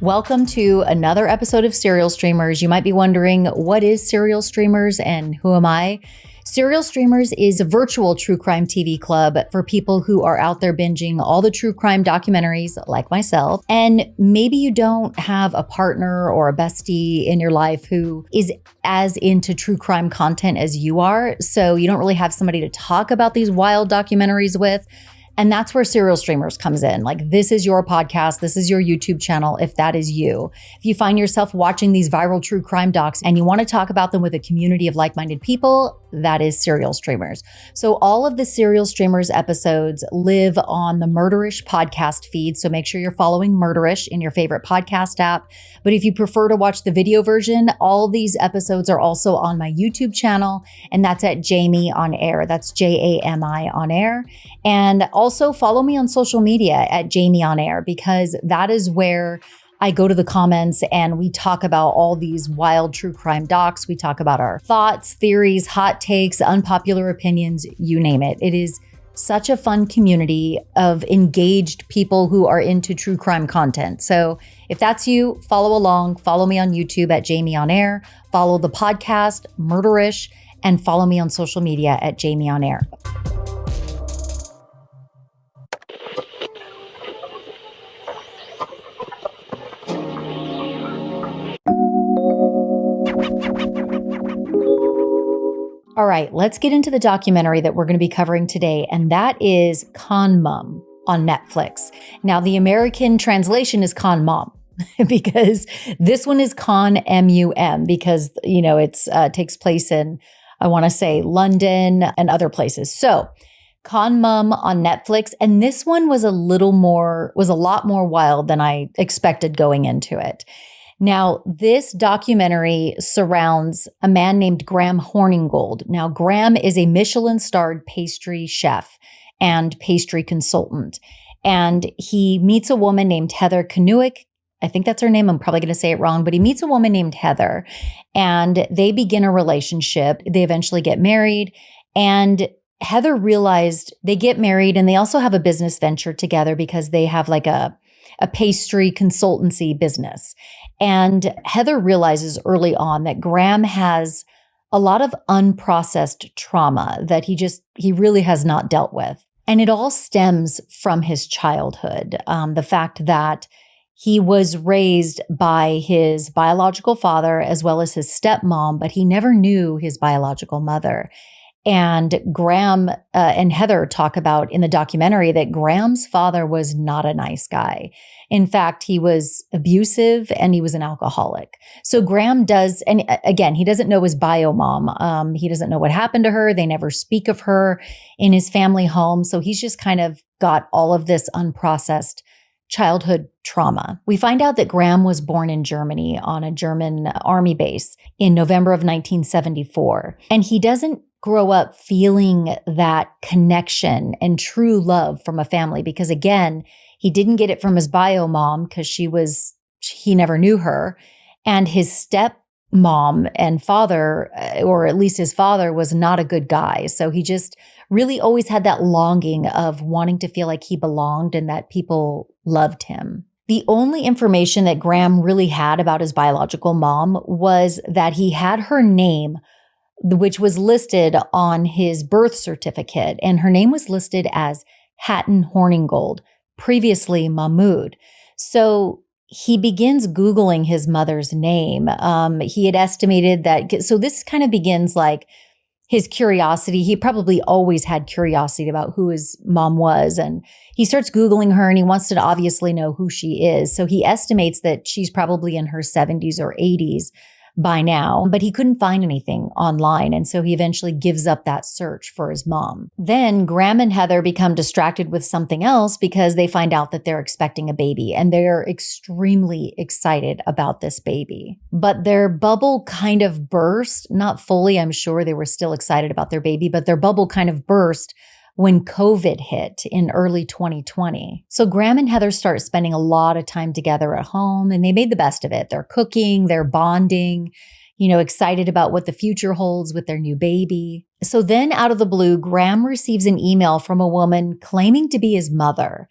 Welcome to another episode of Serial Streamers. You might be wondering, what is Serial Streamers and who am I? Serial Streamers is a virtual true crime TV club for people who are out there binging all the true crime documentaries like myself. And maybe you don't have a partner or a bestie in your life who is as into true crime content as you are. So you don't really have somebody to talk about these wild documentaries with. And that's where Serial Streamers comes in. Like, this is your podcast. This is your YouTube channel, if that is you. If you find yourself watching these viral true crime docs and you want to talk about them with a community of like-minded people, that is Serial Streamers. So all of the Serial Streamers episodes live on the Murderish podcast feed. So make sure you're following Murderish in your favorite podcast app. But if you prefer to watch the video version, all these episodes are also on my YouTube channel. And that's at Jamie on Air. That's Jami on Air. And also follow me on social media at Jamie on Air, because that is where I go to the comments and we talk about all these wild true crime docs. We talk about our thoughts, theories, hot takes, unpopular opinions, you name it. It is such a fun community of engaged people who are into true crime content. So if that's you, follow along, follow me on YouTube at Jamie on Air, follow the podcast Murderish, and follow me on social media at Jamie on Air. All right, let's get into the documentary that we're going to be covering today, and that is Con Mum on Netflix. Now, the American translation is Con Mom, because this one is Con M-U-M, because, you know, it's takes place in, I want to say, London and other places. So, Con Mum on Netflix, and this one was a lot more wild than I expected going into it. Now, this documentary surrounds a man named Graham Horninggold. Now, Graham is a Michelin-starred pastry chef and pastry consultant. And he meets a woman named Heather Kanuick. I think that's her name. I'm probably going to say it wrong, but he meets a woman named Heather. And they begin a relationship. They eventually get married. And Heather realized they get married, and they also have a business venture together because they have like a pastry consultancy business. And Heather realizes early on that Graham has a lot of unprocessed trauma that he really has not dealt with. And it all stems from his childhood. The fact that he was raised by his biological father as well as his stepmom, but he never knew his biological mother. And Graham and Heather talk about in the documentary that Graham's father was not a nice guy. In fact, he was abusive and he was an alcoholic. So Graham does, and again, he doesn't know his bio mom. He doesn't know what happened to her. They never speak of her in his family home. So he's just kind of got all of this unprocessed childhood trauma. We find out that Graham was born in Germany on a German army base in November of 1974. And he doesn't grow up feeling that connection and true love from a family because, again, he didn't get it from his bio mom because he never knew her. And his stepmom and father, or at least his father, was not a good guy. So he just really always had that longing of wanting to feel like he belonged and that people loved him. The only information that Graham really had about his biological mom was that he had her name, which was listed on his birth certificate, and her name was listed as Hatton Horninggold, previously Mahmoud. So he begins Googling his mother's name. He had estimated that, so this kind of begins like his curiosity. He probably always had curiosity about who his mom was, and he starts Googling her and he wants to obviously know who she is. So he estimates that she's probably in her 70s or 80s by now, but he couldn't find anything online. And so he eventually gives up that search for his mom. Then Graham and Heather become distracted with something else because they find out that they're expecting a baby and they're extremely excited about this baby. But their bubble kind of burst, not fully, I'm sure they were still excited about their baby, but their bubble kind of burst when COVID hit in early 2020. So Graham and Heather start spending a lot of time together at home, and they made the best of it. They're cooking, they're bonding, excited about what the future holds with their new baby. So then out of the blue, Graham receives an email from a woman claiming to be his mother.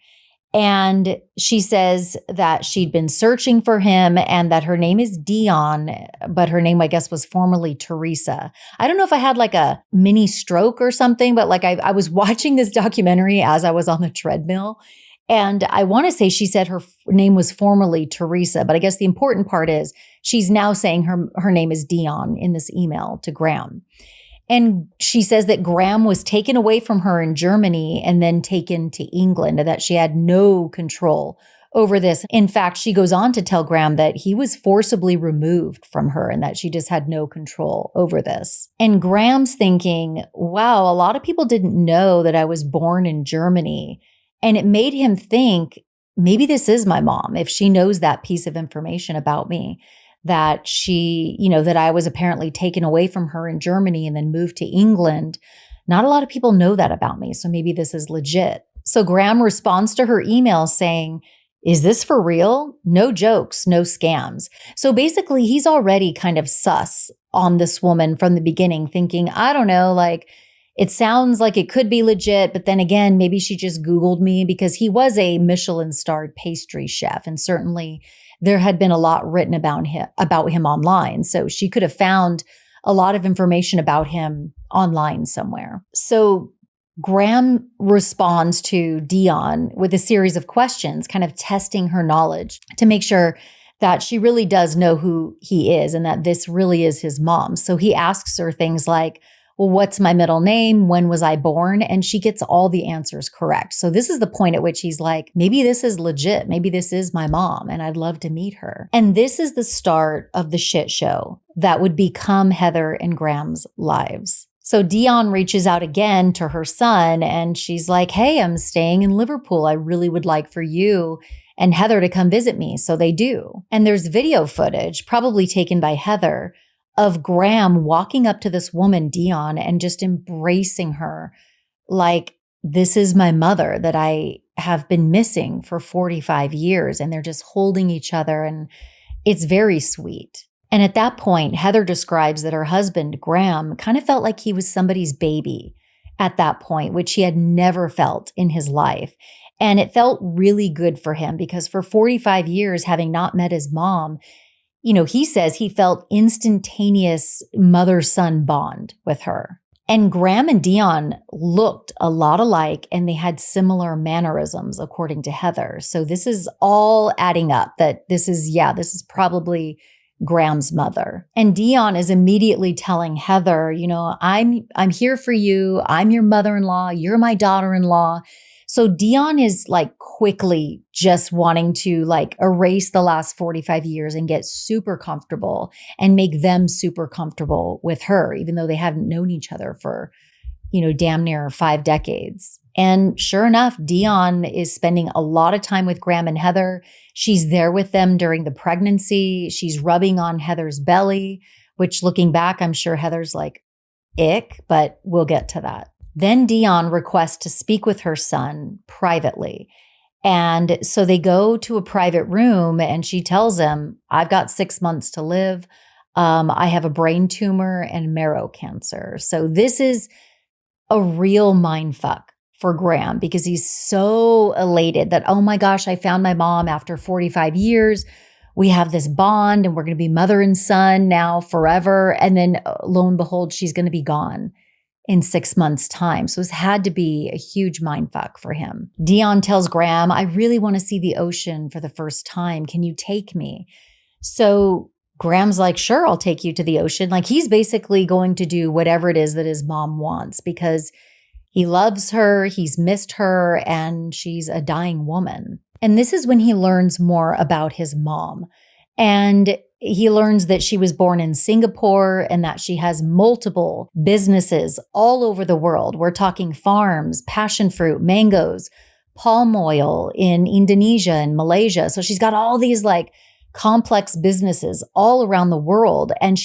And she says that she'd been searching for him and that her name is Dion, but her name, I guess, was formerly Teresa. I don't know if I had like a mini stroke or something, but like I was watching this documentary as I was on the treadmill. And I want to say she said her name was formerly Teresa, but I guess the important part is she's now saying her name is Dion in this email to Graham. And she says that Graham was taken away from her in Germany and then taken to England, and that she had no control over this. In fact, she goes on to tell Graham that he was forcibly removed from her and that she just had no control over this. And Graham's thinking, wow, a lot of people didn't know that I was born in Germany. And it made him think, maybe this is my mom, if she knows that piece of information about me. That she, that I was apparently taken away from her in Germany and then moved to England. Not a lot of people know that about me, so maybe this is legit. So Graham responds to her email saying, is this for real? No jokes, no scams. So basically, he's already kind of sus on this woman from the beginning, thinking, I don't know, like, it sounds like it could be legit, but then again, maybe she just Googled me, because he was a Michelin-starred pastry chef, and certainly there had been a lot written about him online. So she could have found a lot of information about him online somewhere. So Graham responds to Dion with a series of questions, kind of testing her knowledge to make sure that she really does know who he is and that this really is his mom. So he asks her things like, well, what's my middle name? When was I born? And she gets all the answers correct. So this is the point at which he's like, maybe this is legit. Maybe this is my mom and I'd love to meet her. And this is the start of the shit show that would become Heather and Graham's lives. So Dion reaches out again to her son and she's like, hey, I'm staying in Liverpool. I really would like for you and Heather to come visit me. So they do. And there's video footage, probably taken by Heather, of Graham walking up to this woman, Dion, and just embracing her like, this is my mother that I have been missing for 45 years. And they're just holding each other. And it's very sweet. And at that point, Heather describes that her husband, Graham, kind of felt like he was somebody's baby at that point, which he had never felt in his life. And it felt really good for him because for 45 years, having not met his mom, he says he felt instantaneous mother-son bond with her. And Graham and Dion looked a lot alike and they had similar mannerisms, according to Heather. So this is all adding up that this is probably Graham's mother. And Dion is immediately telling Heather, I'm here for you. I'm your mother-in-law. You're my daughter-in-law. So Dion is like quickly just wanting to like erase the last 45 years and get super comfortable and make them super comfortable with her, even though they haven't known each other for, damn near 5 decades. And sure enough, Dion is spending a lot of time with Graham and Heather. She's there with them during the pregnancy. She's rubbing on Heather's belly, which looking back, I'm sure Heather's like, ick, but we'll get to that. Then Dion requests to speak with her son privately. And so they go to a private room and she tells him, I've got 6 months to live. I have a brain tumor and marrow cancer. So this is a real mindfuck for Graham because he's so elated that, oh my gosh, I found my mom after 45 years. We have this bond and we're going to be mother and son now forever. And then lo and behold, she's going to be gone in 6 months' time. So it's had to be a huge mindfuck for him. Dion tells Graham, I really want to see the ocean for the first time. Can you take me? So Graham's like, sure, I'll take you to the ocean. Like he's basically going to do whatever it is that his mom wants because he loves her, he's missed her, and she's a dying woman. And this is when he learns more about his mom. And he learns that she was born in Singapore and that she has multiple businesses all over the world. We're talking farms, passion fruit, mangoes, palm oil in Indonesia and Malaysia. So she's got all these like complex businesses all around the world. And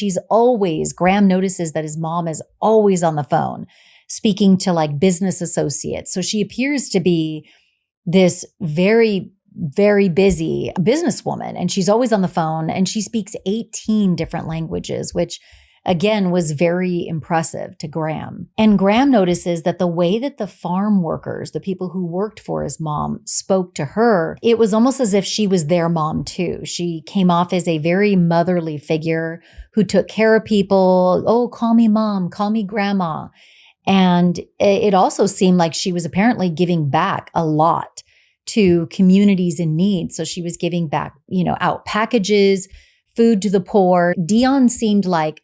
Graham notices that his mom is always on the phone speaking to like business associates. So she appears to be this very, very busy businesswoman and she's always on the phone and she speaks 18 different languages, which again, was very impressive to Graham. And Graham notices that the way that the farm workers, the people who worked for his mom, spoke to her, it was almost as if she was their mom too. She came off as a very motherly figure who took care of people. Oh, call me mom, call me grandma. And it also seemed like she was apparently giving back a lot to communities in need. So she was giving back, out packages, food to the poor. Dion seemed like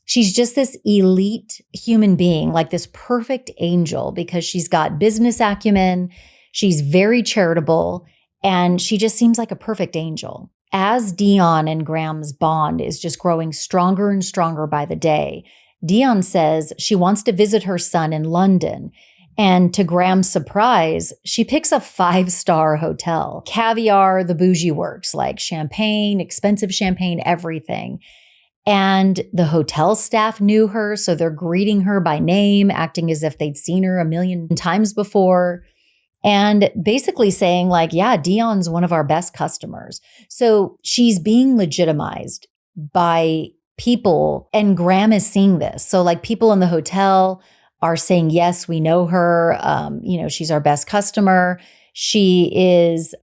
she's just this elite human being, like this perfect angel, because she's got business acumen. She's very charitable, and she just seems like a perfect angel. As Dion and Graham's bond is just growing stronger and stronger by the day, Dion says she wants to visit her son in London. And to Graham's surprise, she picks a 5-star hotel, caviar, the bougie works, like champagne, expensive champagne, everything. And the hotel staff knew her, so they're greeting her by name, acting as if they'd seen her a million times before, and basically saying like, yeah, Dion's one of our best customers. So she's being legitimized by people, and Graham is seeing this. So like people in the hotel are saying, yes, we know her. She's our best customer. She is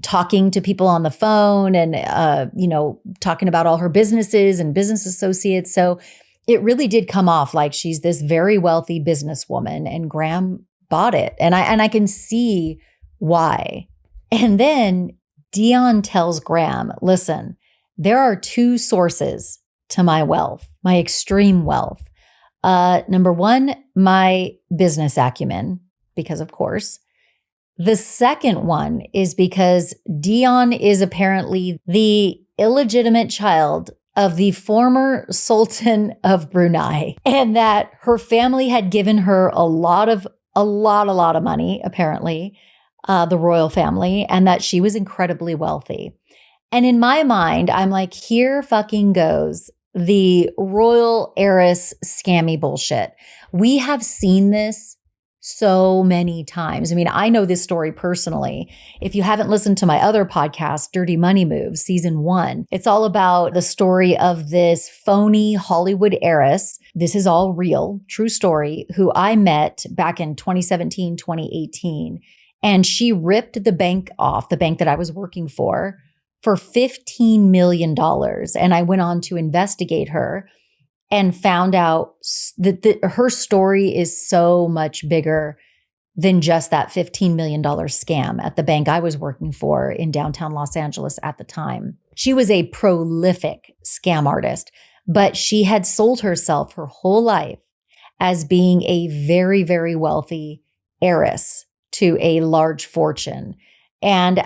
talking to people on the phone and, talking about all her businesses and business associates. So it really did come off like she's this very wealthy businesswoman, and Graham bought it. And I can see why. And then Dion tells Graham, listen, there are 2 sources to my wealth, my extreme wealth. Number 1, my business acumen, because of course. The second one is because Dion is apparently the illegitimate child of the former Sultan of Brunei, and that her family had given her a lot of money, apparently, the royal family, and that she was incredibly wealthy. And in my mind, I'm like, here fucking goes the royal heiress scammy bullshit. We have seen this so many times. I mean, I know this story personally. If you haven't listened to my other podcast, Dirty Money Moves, season 1, it's all about the story of this phony Hollywood heiress. This is all real, true story, who I met back in 2017, 2018. And she ripped the bank off, the bank that I was working for $15 million. And I went on to investigate her and found out that her story is so much bigger than just that $15 million scam at the bank I was working for in downtown Los Angeles at the time. She was a prolific scam artist, but she had sold herself her whole life as being a very, very wealthy heiress to a large fortune. And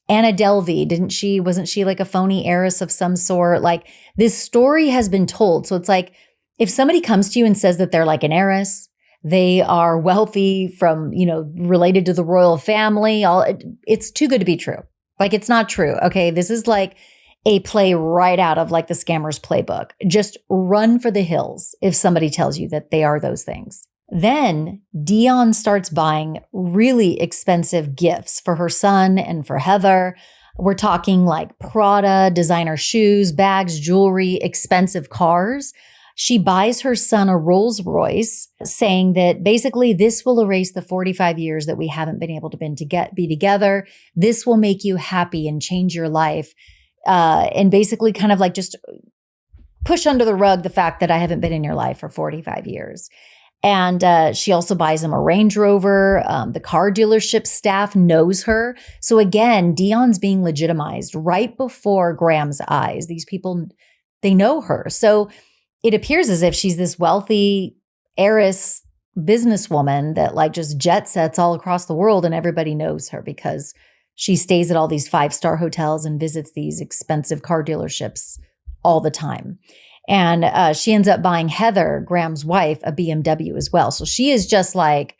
Anna Delvey, wasn't she like a phony heiress of some sort? Like, this story has been told. So it's like, if somebody comes to you and says that they're like an heiress, they are wealthy from, related to the royal family, it's too good to be true. Like, it's not true. Okay. This is like a play right out of like the scammer's playbook. Just run for the hills if somebody tells you that they are those things. Then Dion starts buying really expensive gifts for her son and for Heather. We're talking like Prada, designer shoes, bags, jewelry, expensive cars. She buys her son a Rolls Royce, saying that basically this will erase the 45 years that we haven't been able to be together. This will make you happy and change your life. And basically kind of like just push under the rug the fact that I haven't been in your life for 45 years. And she also buys him a Range Rover. The car dealership staff knows her. So again, Dion's being legitimized right before Graham's eyes. These people, they know her. So it appears as if she's this wealthy heiress businesswoman that like just jet sets all across the world, and everybody knows her because she stays at all these 5-star hotels and visits these expensive car dealerships all the time. And she ends up buying Heather, Graham's wife, a BMW as well. So she is just like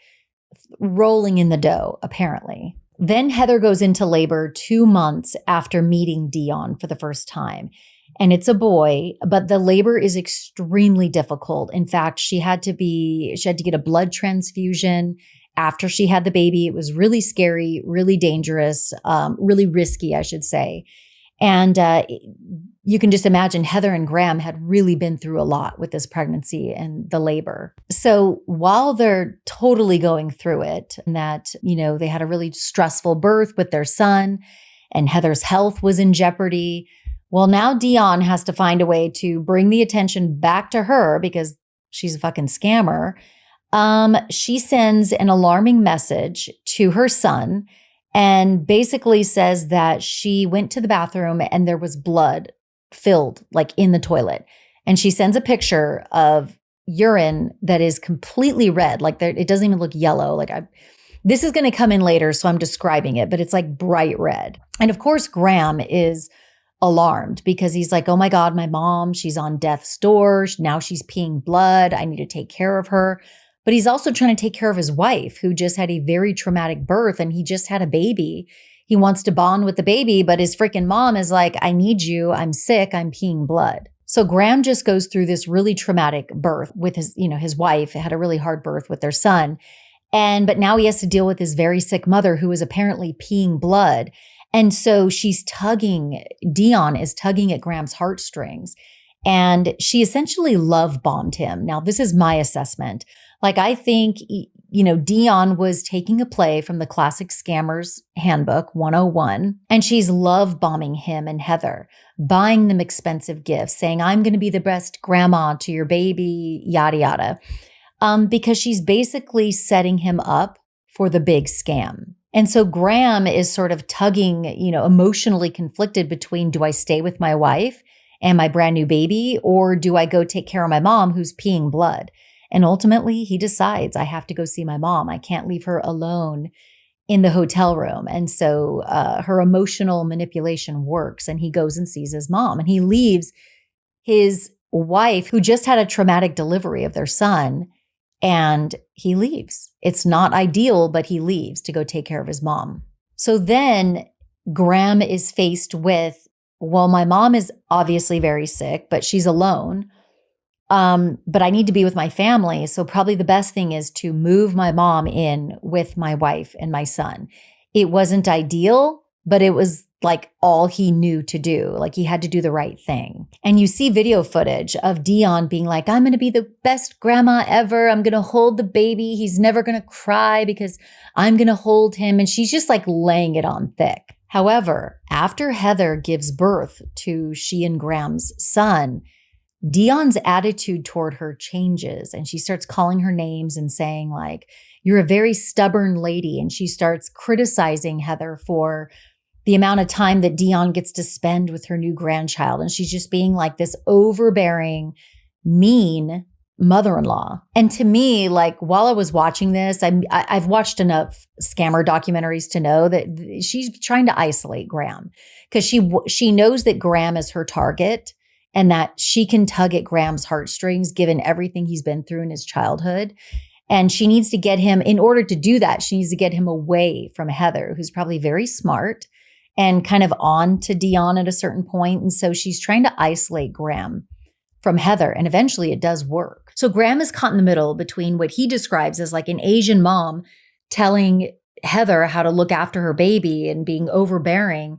rolling in the dough, apparently. Then Heather goes into labor 2 months after meeting Dion for the first time. And it's a boy, but the labor is extremely difficult. In fact, she had to get a blood transfusion after she had the baby. It was really scary, really dangerous, really risky, I should say. And you can just imagine Heather and Graham had really been through a lot with this pregnancy and the labor. So while they're totally going through it, and that, they had a really stressful birth with their son and Heather's health was in jeopardy. Well, now Dion has to find a way to bring the attention back to her because she's a fucking scammer. She sends an alarming message to her son and basically says that she went to the bathroom and there was blood filled like in the toilet. And she sends a picture of urine that is completely red. Like it doesn't even look yellow. This is going to come in later, so I'm describing it, but it's like bright red. And of course, Graham is alarmed because he's like, oh my God, my mom, she's on death's door. Now she's peeing blood. I need to take care of her. But he's also trying to take care of his wife, who just had a very traumatic birth and he just had a baby. He wants to bond with the baby, but his freaking mom is like, I need you. I'm sick. I'm peeing blood. So Graham just goes through this really traumatic birth with his wife. Had a really hard birth with their son. But now he has to deal with his very sick mother who is apparently peeing blood. And so Dion is tugging at Graham's heartstrings. And she essentially love bombed him. Now, this is my assessment. I think, Dion was taking a play from the Classic Scammers Handbook 101, and she's love bombing him and Heather, buying them expensive gifts, saying, I'm going to be the best grandma to your baby, yada, yada. Because she's basically setting him up for the big scam. And so Graham is sort of tugging, emotionally conflicted between, do I stay with my wife and my brand new baby, or do I go take care of my mom who's peeing blood? And ultimately he decides, I have to go see my mom. I can't leave her alone in the hotel room. And so her emotional manipulation works, and he goes and sees his mom, and he leaves his wife, who just had a traumatic delivery of their son, and he leaves. It's not ideal, but he leaves to go take care of his mom. So then Graham is faced with, well, my mom is obviously very sick, but she's alone. But I need to be with my family. So probably the best thing is to move my mom in with my wife and my son. It wasn't ideal, but it was like all he knew to do. Like he had to do the right thing. And you see video footage of Dion being like, I'm going to be the best grandma ever. I'm going to hold the baby. He's never going to cry because I'm going to hold him. And she's just like laying it on thick. However, after Heather gives birth to she and Graham's son, Dion's attitude toward her changes, and she starts calling her names and saying like, you're a very stubborn lady. And she starts criticizing Heather for the amount of time that Dion gets to spend with her new grandchild. And she's just being like this overbearing, mean mother-in-law. And to me, like while I was watching this, I've watched enough scammer documentaries to know that she's trying to isolate Graham because she knows that Graham is her target and that she can tug at Graham's heartstrings given everything he's been through in his childhood. And she needs to get him, in order to do that, she needs to get him away from Heather, who's probably very smart and kind of on to Dion at a certain point. And so she's trying to isolate Graham from Heather. And eventually it does work. So Graham is caught in the middle between what he describes as like an Asian mom telling Heather how to look after her baby and being overbearing.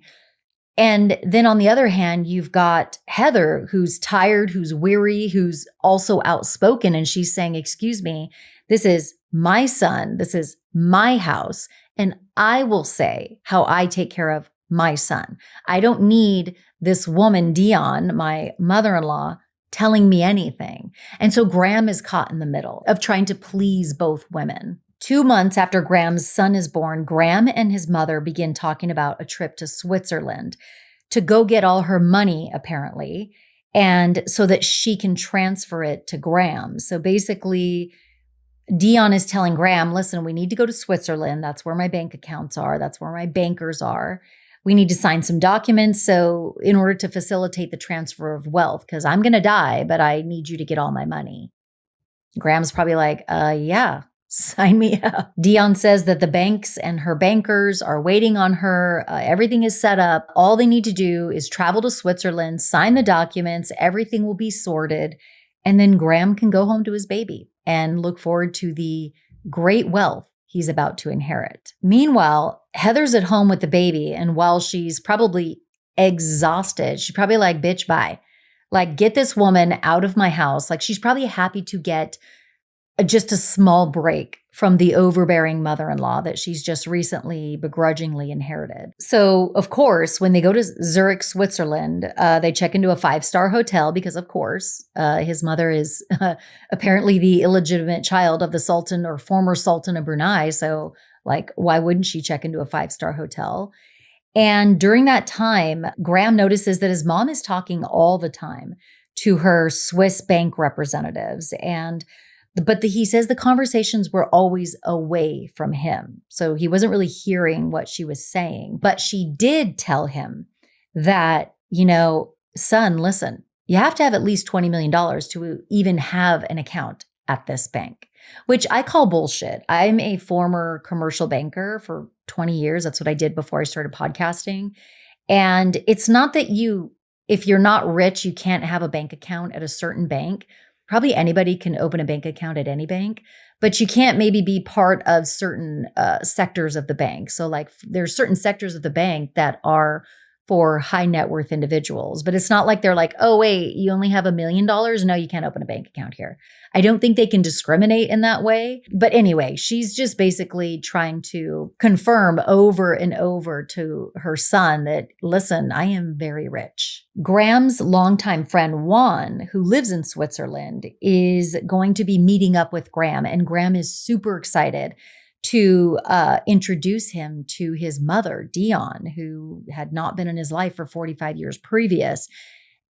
And then on the other hand, you've got Heather, who's tired, who's weary, who's also outspoken. And she's saying, excuse me, this is my son. This is my house. And I will say how I take care of my son. I don't need this woman, Dion, my mother-in-law, telling me anything. And so Graham is caught in the middle of trying to please both women. 2 months after Graham's son is born, Graham and his mother begin talking about a trip to Switzerland to go get all her money, apparently, and so that she can transfer it to Graham. So basically, Dion is telling Graham, listen, we need to go to Switzerland. That's where my bank accounts are. That's where my bankers are. We need to sign some documents. So in order to facilitate the transfer of wealth, because I'm going to die, but I need you to get all my money. Graham's probably like, yeah. Sign me up. Dion says that the banks and her bankers are waiting on her. Everything is set up. All they need to do is travel to Switzerland, sign the documents. Everything will be sorted. And then Graham can go home to his baby and look forward to the great wealth he's about to inherit. Meanwhile, Heather's at home with the baby. And while she's probably exhausted. She's probably like, bitch, bye. Like, get this woman out of my house. Like, she's probably happy to get just a small break from the overbearing mother-in-law that she's just recently begrudgingly inherited. So, of course, when they go to Zurich, Switzerland, they check into a 5-star hotel because, of course, his mother is apparently the illegitimate child of the Sultan or former Sultan of Brunei. So, like, why wouldn't she check into a 5-star hotel? And during that time, Graham notices that his mom is talking all the time to her Swiss bank representatives. But he says the conversations were always away from him. So he wasn't really hearing what she was saying. But she did tell him that, son, listen, you have to have at least $20 million to even have an account at this bank, which I call bullshit. I'm a former commercial banker for 20 years. That's what I did before I started podcasting. And it's not that if you're not rich, you can't have a bank account at a certain bank. Probably anybody can open a bank account at any bank, but you can't maybe be part of certain sectors of the bank. So like there's certain sectors of the bank that are for high net worth individuals, but it's not like they're like, oh, wait, you only have $1 million? No, you can't open a bank account here. I don't think they can discriminate in that way. But anyway, she's just basically trying to confirm over and over to her son that, listen, I am very rich. Graham's longtime friend, Juan, who lives in Switzerland, is going to be meeting up with Graham, and Graham is super excited to introduce him to his mother, Dion, who had not been in his life for 45 years previous.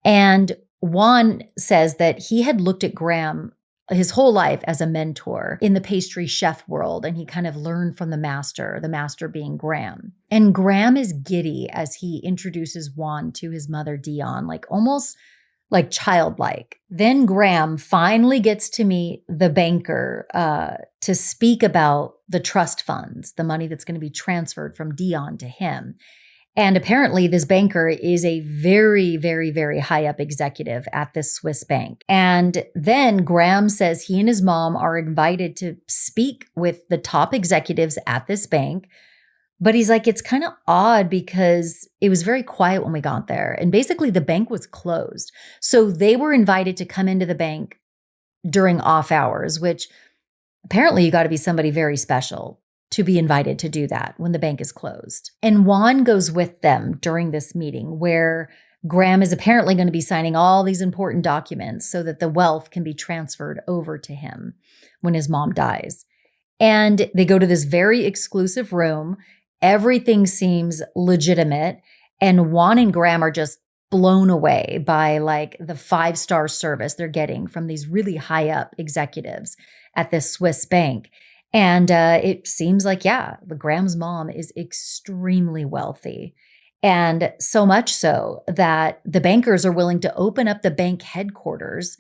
And Juan says that he had looked at Graham his whole life as a mentor in the pastry chef world, and he kind of learned from the master being Graham. And Graham is giddy as he introduces Juan to his mother, Dion, like almost like childlike. Then Graham finally gets to meet the banker to speak about the trust funds, the money that's going to be transferred from Dion to him. And apparently this banker is a very, very, very high up executive at this Swiss bank. And then Graham says he and his mom are invited to speak with the top executives at this bank. But he's like, it's kind of odd because it was very quiet when we got there. And basically the bank was closed. So they were invited to come into the bank during off hours, which apparently you got to be somebody very special to be invited to do that when the bank is closed. And Juan goes with them during this meeting where Graham is apparently going to be signing all these important documents so that the wealth can be transferred over to him when his mom dies. And they go to this very exclusive room. Everything seems legitimate. And Juan and Graham are just blown away by like the 5-star service they're getting from these really high up executives at this Swiss bank. And it seems like, Graham's mom is extremely wealthy. And so much so that the bankers are willing to open up the bank headquarters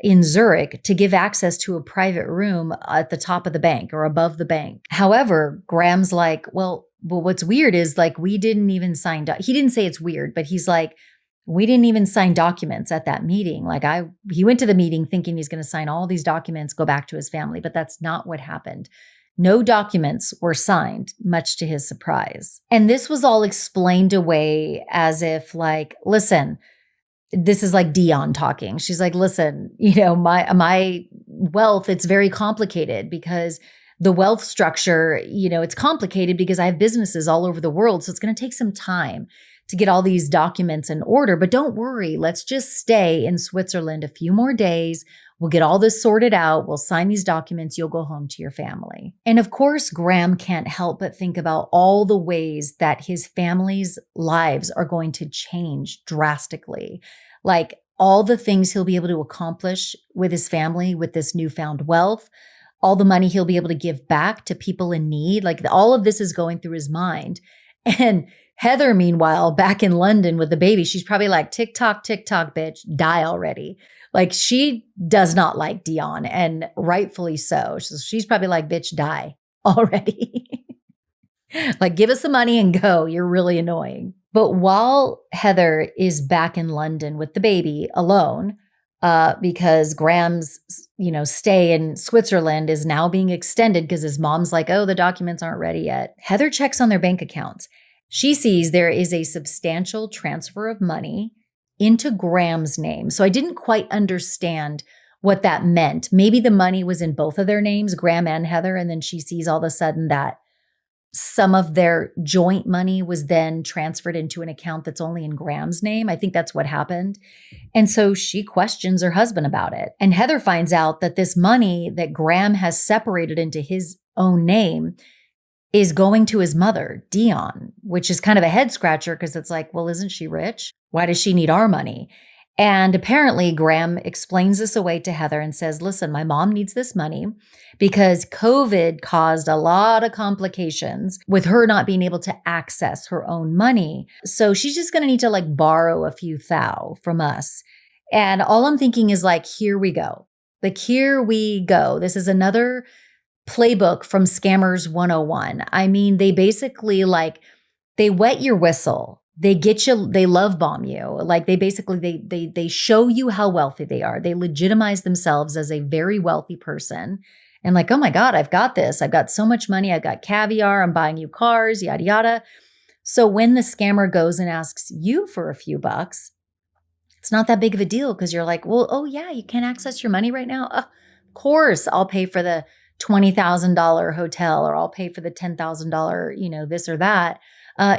in Zurich to give access to a private room at the top of the bank or above the bank. However, Graham's like, well, what's weird is like, we didn't even sign, he didn't say it's weird, but he's like, we didn't even sign documents at that meeting. Like he went to the meeting thinking he's going to sign all these documents, go back to his family, but that's not what happened. No documents were signed, much to his surprise. And this was all explained away as if like, listen, this is like Dion talking. She's like, listen, my wealth, it's very complicated because the wealth structure, it's complicated because I have businesses all over the world. So it's going to take some time to get all these documents in order. But don't worry, let's just stay in Switzerland a few more days. We'll get all this sorted out. We'll sign these documents. You'll go home to your family. And of course, Graham can't help but think about all the ways that his family's lives are going to change drastically. Like all the things he'll be able to accomplish with his family with this newfound wealth, all the money he'll be able to give back to people in need. Like all of this is going through his mind. And Heather, meanwhile, back in London with the baby, she's probably like, tick tock, bitch, die already. Like she does not like Dion, and rightfully so. So she's probably like, bitch, die already. Like, give us the money and go. You're really annoying. But while Heather is back in London with the baby alone, because Graham's, stay in Switzerland is now being extended because his mom's like, oh, the documents aren't ready yet. Heather checks on their bank accounts. She sees there is a substantial transfer of money into Graham's name. So I didn't quite understand what that meant. Maybe the money was in both of their names, Graham and Heather, and then she sees all of a sudden that some of their joint money was then transferred into an account that's only in Graham's name. I think that's what happened. And so she questions her husband about it. And Heather finds out that this money that Graham has separated into his own name is going to his mother, Dion, which is kind of a head scratcher because it's like, well, isn't she rich? Why does she need our money? And apparently Graham explains this away to Heather and says, listen, my mom needs this money because COVID caused a lot of complications with her not being able to access her own money. So she's just going to need to like borrow a few thou from us. And all I'm thinking is like, here we go. Like, here we go. This is another playbook from Scammers 101. I mean, they basically like, they wet your whistle. They get you, they love bomb you. Like they show you how wealthy they are. They legitimize themselves as a very wealthy person. And like, oh my God, I've got this. I've got so much money. I've got caviar. I'm buying you cars, yada, yada. So when the scammer goes and asks you for a few bucks, it's not that big of a deal because you're like, well, oh yeah, you can't access your money right now. Of course, I'll pay for the $20,000 hotel, or I'll pay for the $10,000, this or that.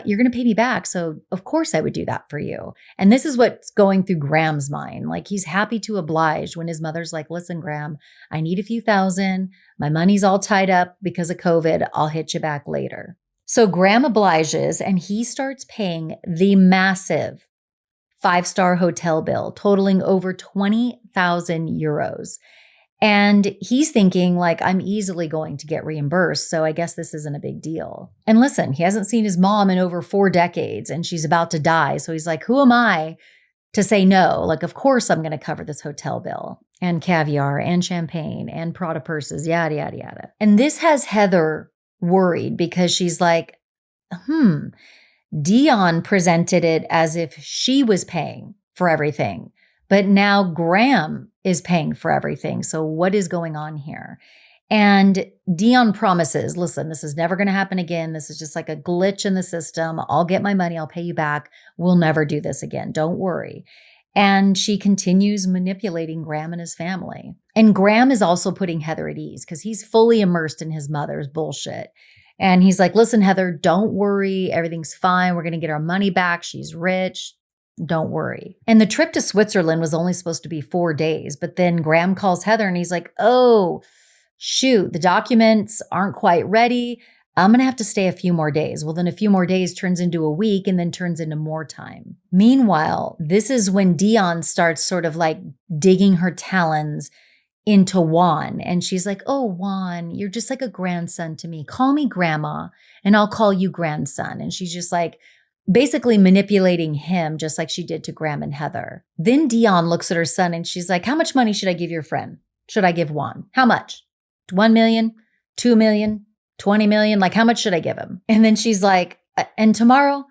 You're going to pay me back. So of course I would do that for you. And this is what's going through Graham's mind. Like, he's happy to oblige when his mother's like, listen, Graham, I need a few thousand. My money's all tied up because of COVID. I'll hit you back later. So Graham obliges and he starts paying the massive 5-star hotel bill totaling over 20,000 euros. And he's thinking like, I'm easily going to get reimbursed. So I guess this isn't a big deal. And listen, he hasn't seen his mom in over 4 decades and she's about to die. So he's like, who am I to say no? Like, of course I'm going to cover this hotel bill and caviar and champagne and Prada purses, yada, yada, yada. And this has Heather worried because she's like, Dion presented it as if she was paying for everything. But now Graham is paying for everything. So what is going on here? And Dion promises, listen, this is never going to happen again. This is just like a glitch in the system. I'll get my money. I'll pay you back. We'll never do this again. Don't worry. And she continues manipulating Graham and his family. And Graham is also putting Heather at ease because he's fully immersed in his mother's bullshit. And he's like, listen, Heather, don't worry. Everything's fine. We're going to get our money back. She's rich. Don't worry. And the trip to Switzerland was only supposed to be 4 days. But then Graham calls Heather and he's like, oh, shoot, the documents aren't quite ready. I'm going to have to stay a few more days. Well, then a few more days turns into a week and then turns into more time. Meanwhile, this is when Dion starts sort of like digging her talons into Juan. And she's like, oh, Juan, you're just like a grandson to me. Call me grandma and I'll call you grandson. And she's just like, basically manipulating him just like she did to Graham and Heather. Then Dion looks at her son and she's like, how much money should I give your friend? Should I give Juan? How much? 1 million? 2 million? 20 million? Like, how much should I give him? And then she's like, and tomorrow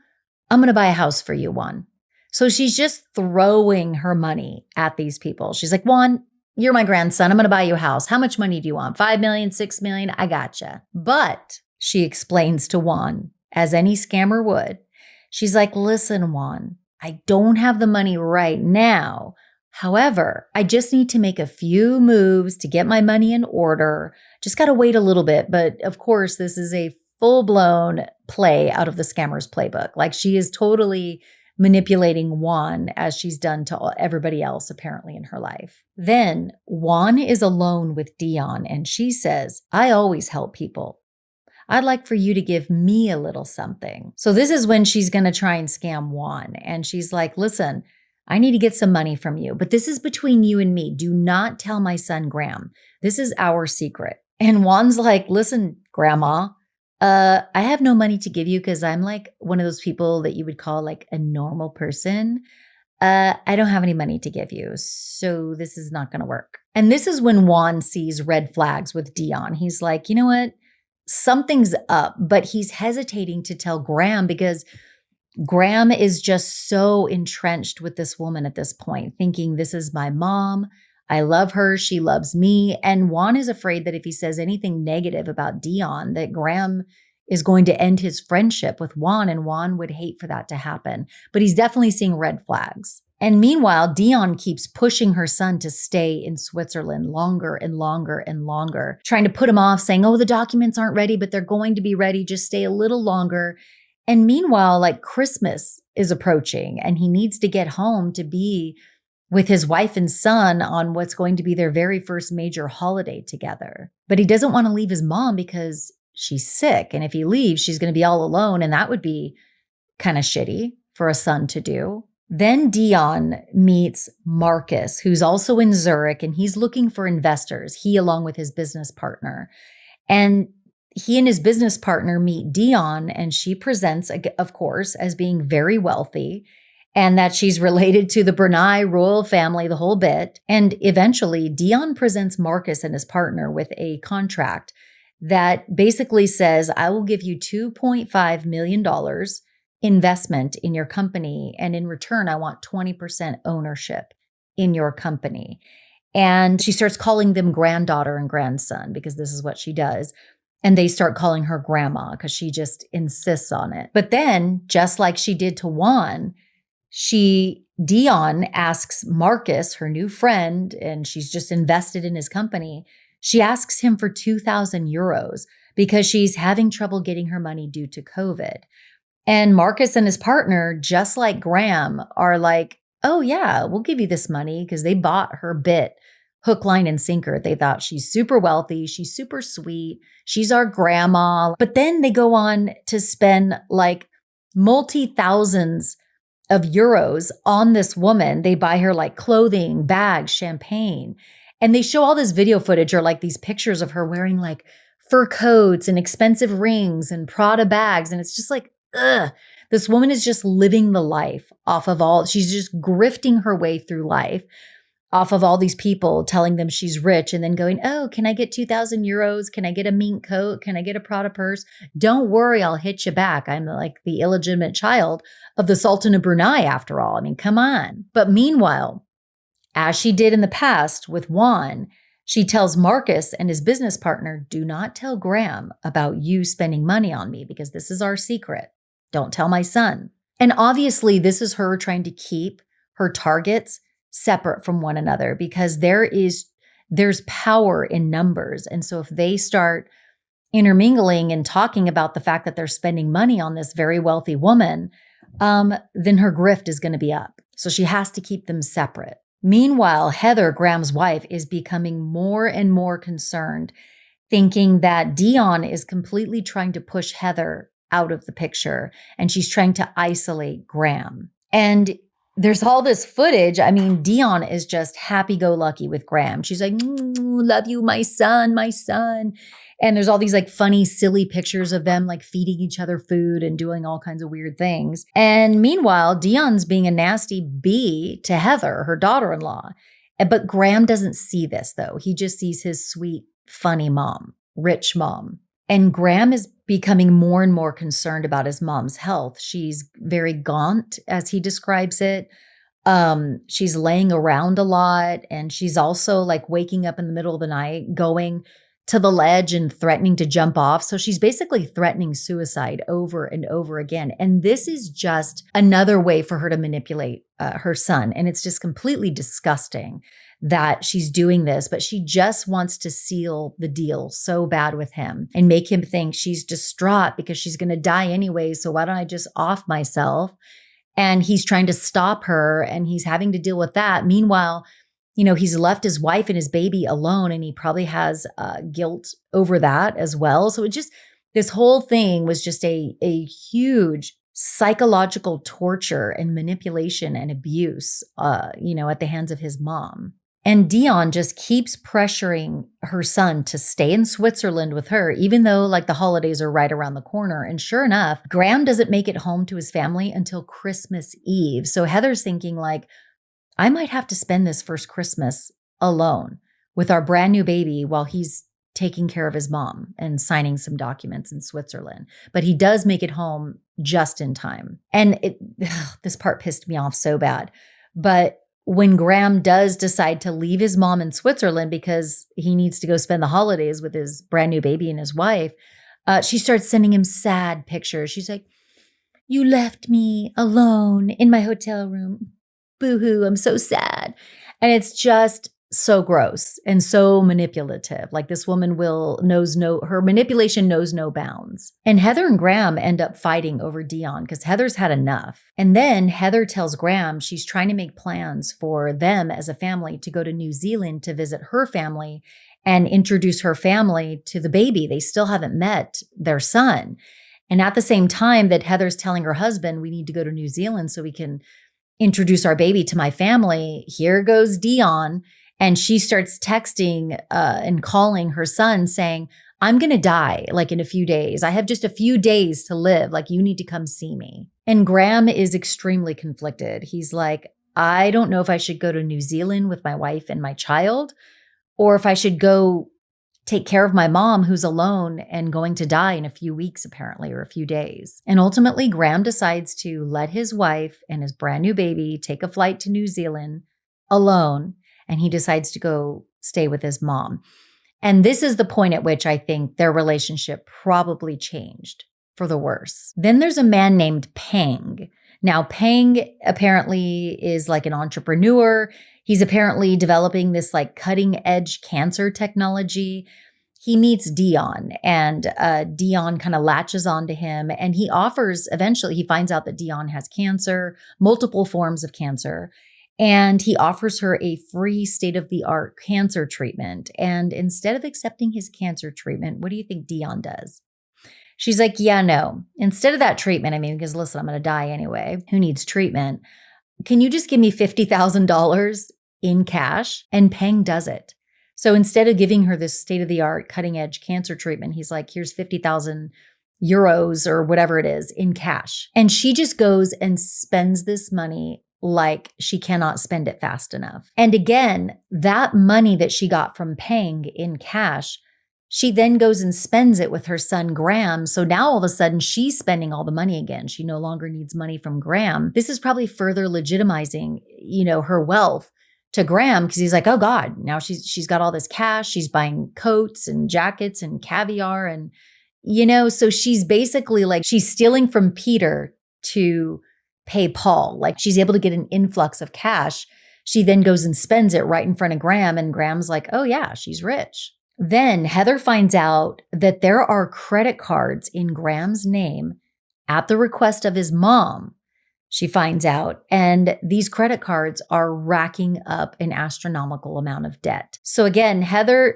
I'm going to buy a house for you, Juan. So she's just throwing her money at these people. She's like, Juan, you're my grandson. I'm going to buy you a house. How much money do you want? 5 million, 6 million? I gotcha. But she explains to Juan, as any scammer would, she's like, listen, Juan, I don't have the money right now. However, I just need to make a few moves to get my money in order. Just got to wait a little bit. But of course, this is a full-blown play out of the scammer's playbook. Like, she is totally manipulating Juan as she's done to everybody else apparently in her life. Then Juan is alone with Dion and she says, I always help people. I'd like for you to give me a little something. So this is when she's going to try and scam Juan. And she's like, listen, I need to get some money from you, but this is between you and me. Do not tell my son, Graham. This is our secret. And Juan's like, listen, Grandma, I have no money to give you because I'm like one of those people that you would call like a normal person. I don't have any money to give you. So this is not going to work. And this is when Juan sees red flags with Dion. He's like, you know what? Something's up, but he's hesitating to tell Graham because Graham is just so entrenched with this woman at this point, thinking this is my mom. I love her. She loves me. And Juan is afraid that if he says anything negative about Dion, that Graham is going to end his friendship with Juan, and Juan would hate for that to happen. But he's definitely seeing red flags. And meanwhile, Dion keeps pushing her son to stay in Switzerland longer and longer and longer, trying to put him off, saying, oh, the documents aren't ready, but they're going to be ready. Just stay a little longer. And meanwhile, like Christmas is approaching and he needs to get home to be with his wife and son on what's going to be their very first major holiday together. But he doesn't want to leave his mom because she's sick. And if he leaves, she's going to be all alone. And that would be kind of shitty for a son to do. Then Dion meets Marcus, who's also in Zurich, and he's looking for investors, he along with his business partner. And he and his business partner meet Dion, and she presents, of course, as being very wealthy and that she's related to the Brunei royal family, the whole bit. And eventually, Dion presents Marcus and his partner with a contract that basically says, I will give you $2.5 million investment in your company. And in return, I want 20% ownership in your company. And she starts calling them granddaughter and grandson because this is what she does. And they start calling her grandma because she just insists on it. But then, just like she did to Juan, Dion asks Marcus, her new friend, and she's just invested in his company. She asks him for 2,000 euros because she's having trouble getting her money due to COVID. And Marcus and his partner, just like Graham, are like, oh yeah, we'll give you this money because they bought her bit hook, line, and sinker. They thought she's super wealthy. She's super sweet. She's our grandma. But then they go on to spend like multi-thousands of euros on this woman. They buy her like clothing, bags, champagne. And they show all this video footage or like these pictures of her wearing like fur coats and expensive rings and Prada bags. And it's just like, ugh, this woman is just living the life off of she's just grifting her way through life off of all these people telling them she's rich and then going, oh, can I get 2,000 euros? Can I get a mink coat? Can I get a Prada purse? Don't worry, I'll hit you back. I'm like the illegitimate child of the Sultan of Brunei after all. I mean, come on. But meanwhile, as she did in the past with Juan, she tells Marcus and his business partner, do not tell Graham about you spending money on me because this is our secret. Don't tell my son. And obviously, this is her trying to keep her targets separate from one another because there's power in numbers. And so if they start intermingling and talking about the fact that they're spending money on this very wealthy woman, then her grift is going to be up. So she has to keep them separate. Meanwhile, Heather, Graham's wife, is becoming more and more concerned, thinking that Dion is completely trying to push Heather out of the picture, and she's trying to isolate Graham. And there's all this footage. I mean, Dion is just happy-go-lucky with Graham. She's like, love you, my son, my son. And there's all these like funny, silly pictures of them like feeding each other food and doing all kinds of weird things. And meanwhile, Dion's being a nasty bee to Heather, her daughter-in-law. But Graham doesn't see this though. He just sees his sweet, funny mom, rich mom. And Graham is becoming more and more concerned about his mom's health. She's very gaunt, as he describes it. She's laying around a lot. And she's also like waking up in the middle of the night, going to the ledge and threatening to jump off. So she's basically threatening suicide over and over again. And this is just another way for her to manipulate her son. And it's just completely disgusting that she's doing this, but she just wants to seal the deal so bad with him and make him think she's distraught because she's going to die anyway. So why don't I just off myself? And he's trying to stop her and he's having to deal with that. Meanwhile, you know, he's left his wife and his baby alone and he probably has guilt over that as well. So this whole thing was just a huge psychological torture and manipulation and abuse, at the hands of his mom. And Dion just keeps pressuring her son to stay in Switzerland with her, even though like the holidays are right around the corner. And sure enough, Graham doesn't make it home to his family until Christmas Eve. So Heather's thinking like, I might have to spend this first Christmas alone with our brand new baby while he's taking care of his mom and signing some documents in Switzerland. But he does make it home just in time. And this part pissed me off so bad. But when Graham does decide to leave his mom in Switzerland because he needs to go spend the holidays with his brand new baby and his wife, She starts sending him sad pictures. She's like, "You left me alone in my hotel room. Boo-hoo, I'm so sad." And it's just so gross and so manipulative. Like this woman her manipulation knows no bounds. And Heather and Graham end up fighting over Dion because Heather's had enough. And then Heather tells Graham she's trying to make plans for them as a family to go to New Zealand to visit her family and introduce her family to the baby. They still haven't met their son. And at the same time that Heather's telling her husband, we need to go to New Zealand so we can introduce our baby to my family, here goes Dion. And she starts texting and calling her son saying, "I'm going to die like in a few days. I have just a few days to live. Like you need to come see me." And Graham is extremely conflicted. He's like, "I don't know if I should go to New Zealand with my wife and my child, or if I should go take care of my mom who's alone and going to die in a few weeks, apparently, or a few days." And ultimately, Graham decides to let his wife and his brand new baby take a flight to New Zealand alone. And he decides to go stay with his mom. And this is the point at which I think their relationship probably changed for the worse. Then there's a man named Peng. Now, Peng apparently is like an entrepreneur. He's apparently developing this like cutting edge cancer technology. He meets Dion and Dion kind of latches onto him and he finds out that Dion has cancer, multiple forms of cancer. And he offers her a free state-of-the-art cancer treatment. And instead of accepting his cancer treatment, what do you think Dion does? She's like, "Yeah, no. Instead of that treatment, because listen, I'm going to die anyway. Who needs treatment? Can you just give me $50,000 in cash?" And Peng does it. So instead of giving her this state-of-the-art cutting-edge cancer treatment, he's like, "Here's 50,000 euros or whatever it is in cash." And she just goes and spends this money like she cannot spend it fast enough. And again, that money that she got from Peng in cash, she then goes and spends it with her son, Graham. So now all of a sudden she's spending all the money again. She no longer needs money from Graham. This is probably further legitimizing, her wealth to Graham because he's like, oh God, now she's got all this cash. She's buying coats and jackets and caviar. And, so she's basically like, she's stealing from Peter to pay Paul. Like she's able to get an influx of cash. She then goes and spends it right in front of Graham. And Graham's like, oh yeah, she's rich. Then Heather finds out that there are credit cards in Graham's name at the request of his mom. She finds out, and these credit cards are racking up an astronomical amount of debt. So again,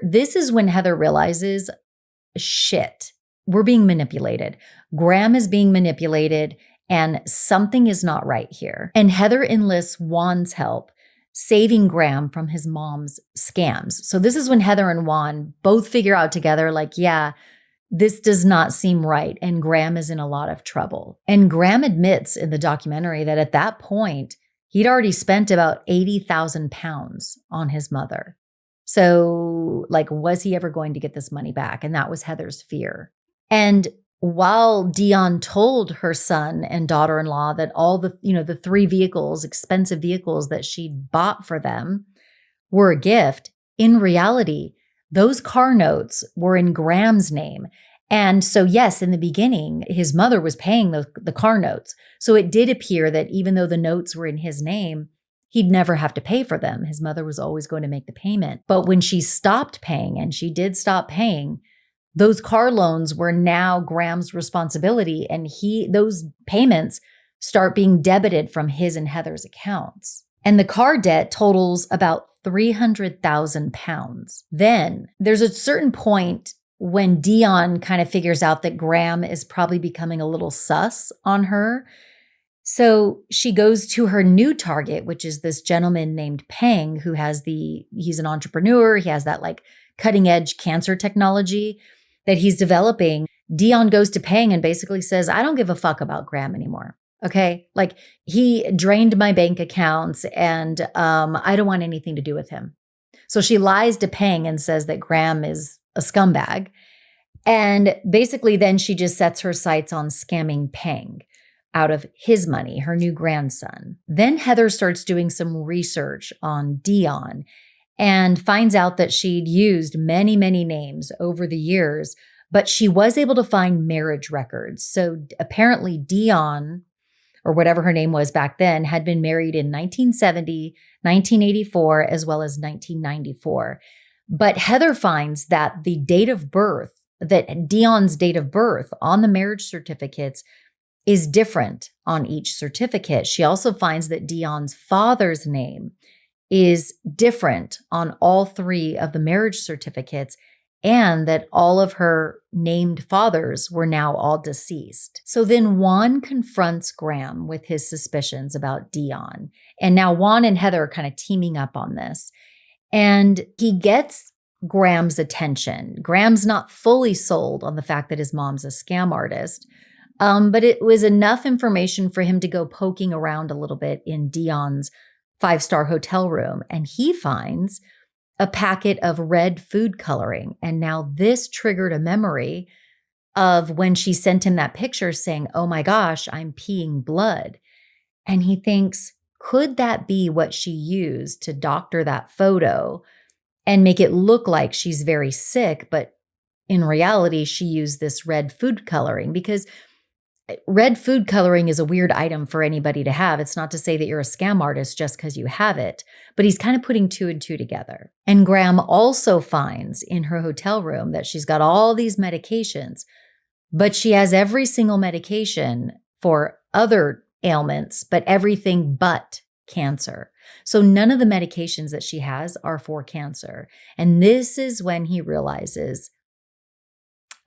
this is when Heather realizes, shit, we're being manipulated. Graham is being manipulated. And something is not right here. And Heather enlists Juan's help, saving Graham from his mom's scams. So this is when Heather and Juan both figure out together, like, yeah, this does not seem right. And Graham is in a lot of trouble. And Graham admits in the documentary that at that point, he'd already spent about 80,000 pounds on his mother. So like, was he ever going to get this money back? And that was Heather's fear. And while Dion told her son and daughter-in-law that all the 3 expensive vehicles that she'd bought for them were a gift, in reality, those car notes were in Graham's name. And so, yes, in the beginning, his mother was paying the car notes. So it did appear that even though the notes were in his name, he'd never have to pay for them. His mother was always going to make the payment. But when she stopped paying, and she did stop paying, those car loans were now Graham's responsibility, and those payments start being debited from his and Heather's accounts. And the car debt totals about 300,000 pounds. Then there's a certain point when Dion kind of figures out that Graham is probably becoming a little sus on her. So she goes to her new target, which is this gentleman named Peng, who he's an entrepreneur. He has that like cutting edge cancer technology that he's developing. Dion goes to Peng and basically says, I don't give a fuck about Graham anymore. Okay. Like he drained my bank accounts and I don't want anything to do with him. So she lies to Peng and says that Graham is a scumbag. And basically then she just sets her sights on scamming Peng out of his money, her new grandson. Then Heather starts doing some research on Dion and finds out that she'd used many, many names over the years, but she was able to find marriage records. So apparently Dion, or whatever her name was back then, had been married in 1970, 1984, as well as 1994. But Heather finds that the date of birth, that Dion's date of birth on the marriage certificates is different on each certificate. She also finds that Dion's father's name is different on all 3 of the marriage certificates, and that all of her named fathers were now all deceased. So then Juan confronts Graham with his suspicions about Dion. And now Juan and Heather are kind of teaming up on this. And he gets Graham's attention. Graham's not fully sold on the fact that his mom's a scam artist, but it was enough information for him to go poking around a little bit in Dion's 5-star hotel room. And he finds a packet of red food coloring. And now this triggered a memory of when she sent him that picture saying, "Oh my gosh, I'm peeing blood." And he thinks, could that be what she used to doctor that photo and make it look like she's very sick? But in reality, she used this red food coloring, because red food coloring is a weird item for anybody to have. It's not to say that you're a scam artist just because you have it, but he's kind of putting 2 and 2 together. And Graham also finds in her hotel room that she's got all these medications, but she has every single medication for other ailments, but everything but cancer. So none of the medications that she has are for cancer. And this is when he realizes,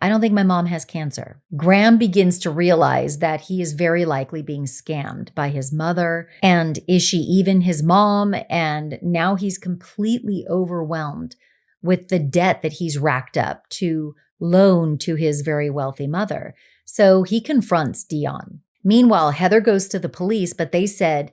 I don't think my mom has cancer. Graham begins to realize that he is very likely being scammed by his mother. And is she even his mom? And now he's completely overwhelmed with the debt that he's racked up to loan to his very wealthy mother. So he confronts Dion. Meanwhile, Heather goes to the police, but they said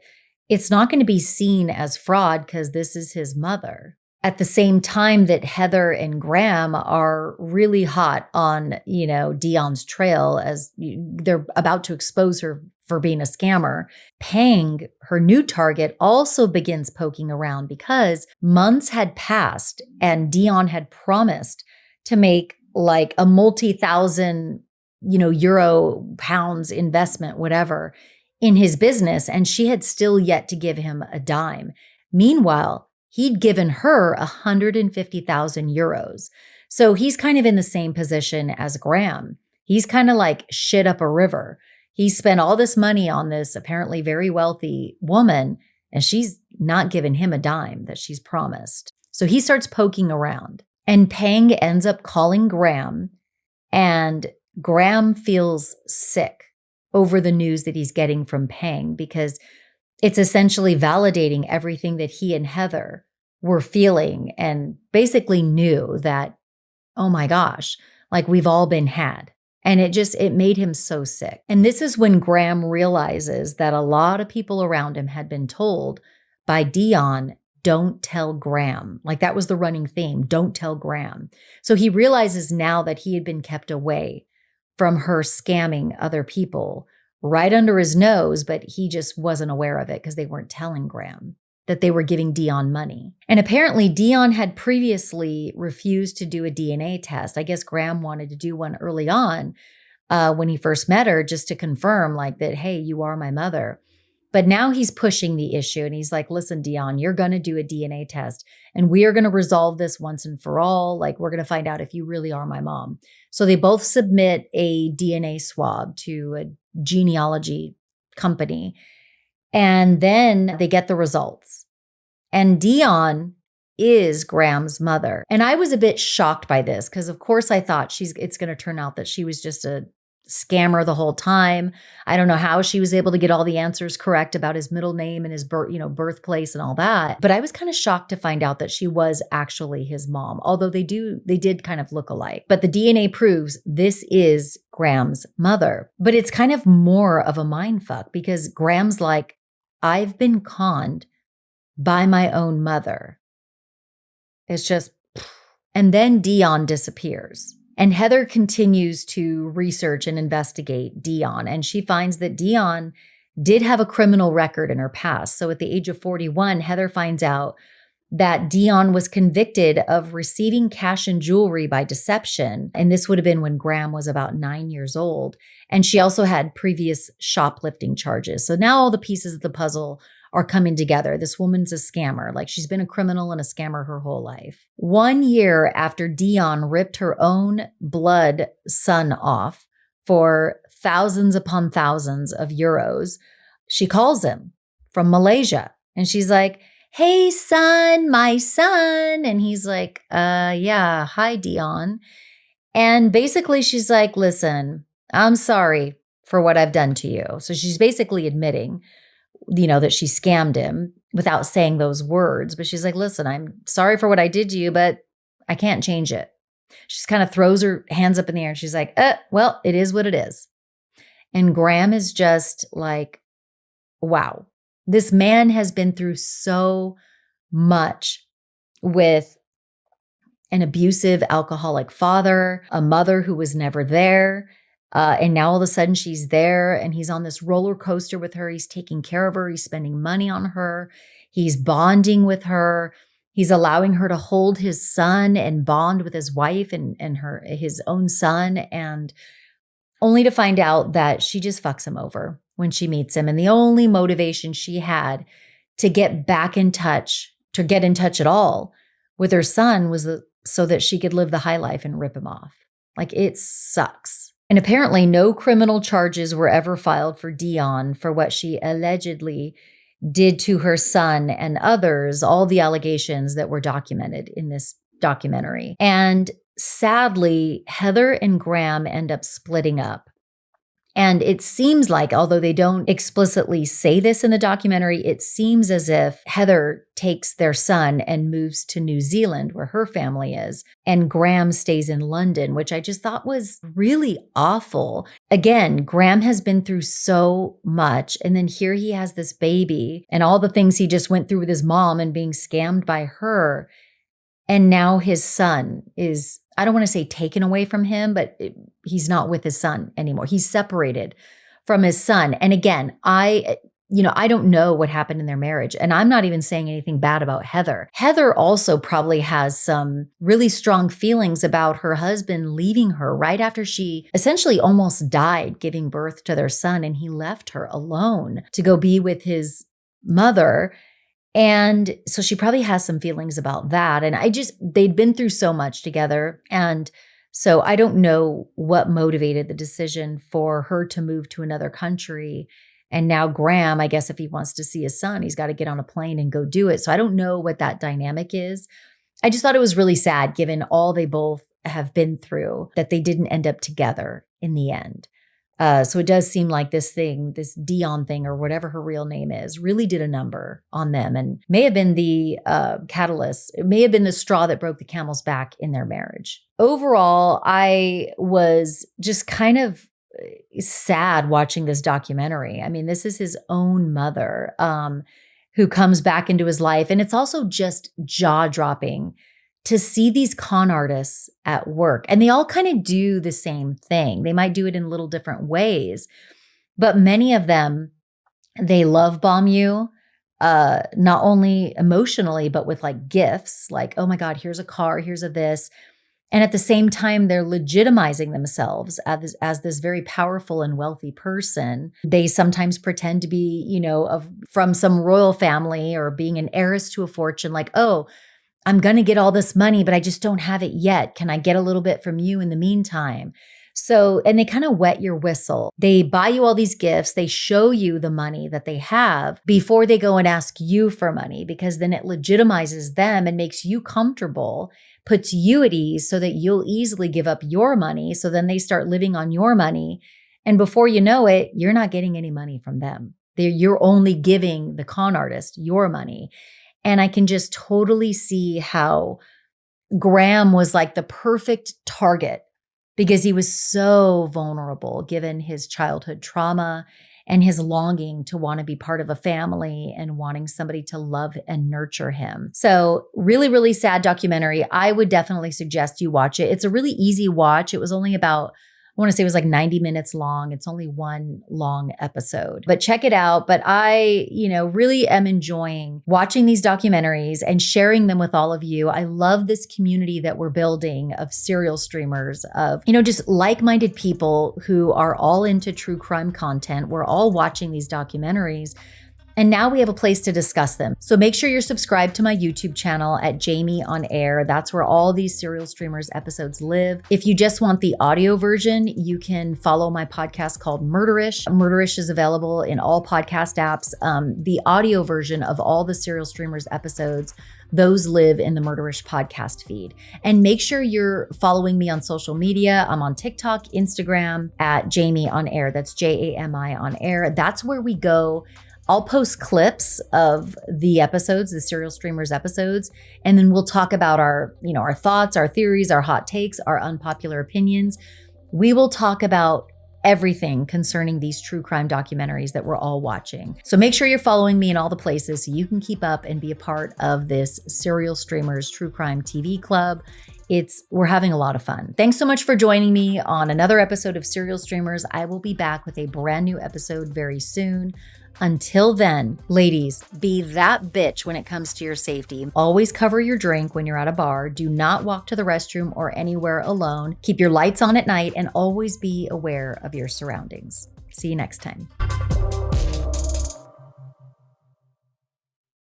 it's not going to be seen as fraud because this is his mother. At the same time that Heather and Graham are really hot on, Dion's trail as they're about to expose her for being a scammer, Pang, her new target, also begins poking around because months had passed and Dion had promised to make like a multi-thousand, euro, pounds investment, whatever, in his business. And she had still yet to give him a dime. Meanwhile, he'd given her 150,000 euros. So he's kind of in the same position as Graham. He's kind of like shit up a river. He spent all this money on this apparently very wealthy woman, and she's not given him a dime that she's promised. So he starts poking around, and Pang ends up calling Graham, and Graham feels sick over the news that he's getting from Pang because it's essentially validating everything that he and Heather were feeling and basically knew that, oh my gosh, like we've all been had. And it made him so sick. And this is when Graham realizes that a lot of people around him had been told by Dion, don't tell Graham. Like that was the running theme, don't tell Graham. So he realizes now that he had been kept away from her scamming other people right under his nose, but he just wasn't aware of it because they weren't telling Graham that they were giving Dion money. And apparently Dion had previously refused to do a DNA test. I guess Graham wanted to do one early on when he first met her just to confirm like that, hey, you are my mother. But now he's pushing the issue and he's like, listen, Dion, you're going to do a DNA test and we are going to resolve this once and for all. Like we're going to find out if you really are my mom. So they both submit a DNA swab to a genealogy company. And then they get the results. And Dion is Graham's mother. And I was a bit shocked by this because, of course, I thought it's going to turn out that she was just a scammer the whole time. I don't know how she was able to get all the answers correct about his middle name and his birthplace and all that. But I was kind of shocked to find out that she was actually his mom, although they did kind of look alike. But the DNA proves this is Graham's mother. But it's kind of more of a mindfuck because Graham's like, I've been conned by my own mother. It's just, and then Dion disappears. And Heather continues to research and investigate Dion, and she finds that Dion did have a criminal record in her past. So at the age of 41, Heather finds out that Dion was convicted of receiving cash and jewelry by deception. And this would have been when Graham was about 9 years old. And she also had previous shoplifting charges. So now all the pieces of the puzzle are coming together. This woman's a scammer. Like, she's been a criminal and a scammer her whole life. 1 year after Dion ripped her own blood son off for thousands upon thousands of euros, she calls him from Malaysia. And she's like, "Hey, son, my son." And he's like, yeah, hi, Dion. And basically she's like, "Listen, I'm sorry for what I've done to you." So she's basically admitting, that she scammed him without saying those words. But she's like, "Listen, I'm sorry for what I did to you, but I can't change it." She just kind of throws her hands up in the air. She's like, well, it is what it is. And Graham is just like, wow. This man has been through so much with an abusive alcoholic father, a mother who was never there. And now all of a sudden she's there and he's on this roller coaster with her. He's taking care of her. He's spending money on her. He's bonding with her. He's allowing her to hold his son and bond with his wife and his own son. And only to find out that she just fucks him over when she meets him. And the only motivation she had to get back in touch, to get in touch at all with her son was so that she could live the high life and rip him off. Like, it sucks. And apparently no criminal charges were ever filed for Dion for what she allegedly did to her son and others, all the allegations that were documented in this documentary. And sadly, Heather and Graham end up splitting up. And it seems like, although they don't explicitly say this in the documentary, it seems as if Heather takes their son and moves to New Zealand, where her family is, and Graham stays in London, which I just thought was really awful. Again, Graham has been through so much, and then here he has this baby and all the things he just went through with his mom and being scammed by her. And now his son is, I don't want to say taken away from him, but he's not with his son anymore. He's separated from his son. And again, I don't know what happened in their marriage. And I'm not even saying anything bad about Heather. Heather also probably has some really strong feelings about her husband leaving her right after she essentially almost died giving birth to their son. And he left her alone to go be with his mother. And so she probably has some feelings about that. And they'd been through so much together. And so I don't know what motivated the decision for her to move to another country. And now Graham, I guess if he wants to see his son, he's got to get on a plane and go do it. So I don't know what that dynamic is. I just thought it was really sad, given all they both have been through, that they didn't end up together in the end. So it does seem like this Dion thing, or whatever her real name is, really did a number on them and may have been the catalyst. It may have been the straw that broke the camel's back in their marriage. Overall, I was just kind of sad watching this documentary. I mean, this is his own mother who comes back into his life. And it's also just jaw-dropping to see these con artists at work. And they all kind of do the same thing. They might do it in little different ways, but many of them, they love bomb you, not only emotionally, but with like gifts, like, "Oh my God, here's a car, here's a this." And at the same time, they're legitimizing themselves as this very powerful and wealthy person. They sometimes pretend to be, from some royal family or being an heiress to a fortune, like, "Oh, I'm going to get all this money, but I just don't have it yet. Can I get a little bit from you in the meantime?" So, and they kind of wet your whistle. They buy you all these gifts. They show you the money that they have before they go and ask you for money, because then it legitimizes them and makes you comfortable, puts you at ease so that you'll easily give up your money. So then they start living on your money. And before you know it, you're not getting any money from them. You're only giving the con artist your money. And I can just totally see how Graham was like the perfect target, because he was so vulnerable given his childhood trauma and his longing to want to be part of a family and wanting somebody to love and nurture him. So really, really sad documentary. I would definitely suggest you watch it. It's a really easy watch. It was only about want to say it was like 90 minutes long. It's only one long episode, but check it out. But I, really am enjoying watching these documentaries and sharing them with all of you. I love this community that we're building of serial streamers, of, just like-minded people who are all into true crime content. We're all watching these documentaries. And now we have a place to discuss them. So make sure you're subscribed to my YouTube channel at Jamie on Air. That's where all these serial streamers episodes live. If you just want the audio version, you can follow my podcast called Murderish. Murderish is available in all podcast apps. The audio version of all the serial streamers episodes, those live in the Murderish podcast feed. And make sure you're following me on social media. I'm on TikTok, Instagram at Jamie on Air. That's JAMI on Air. That's where we go. I'll post clips of the episodes, the serial streamers episodes, and then we'll talk about our thoughts, our theories, our hot takes, our unpopular opinions. We will talk about everything concerning these true crime documentaries that we're all watching. So make sure you're following me in all the places so you can keep up and be a part of this serial streamers true crime TV club. We're having a lot of fun. Thanks so much for joining me on another episode of Serial Streamers. I will be back with a brand new episode very soon. Until then, ladies, be that bitch when it comes to your safety. Always cover your drink when you're at a bar. Do not walk to the restroom or anywhere alone. Keep your lights on at night and always be aware of your surroundings. See you next time.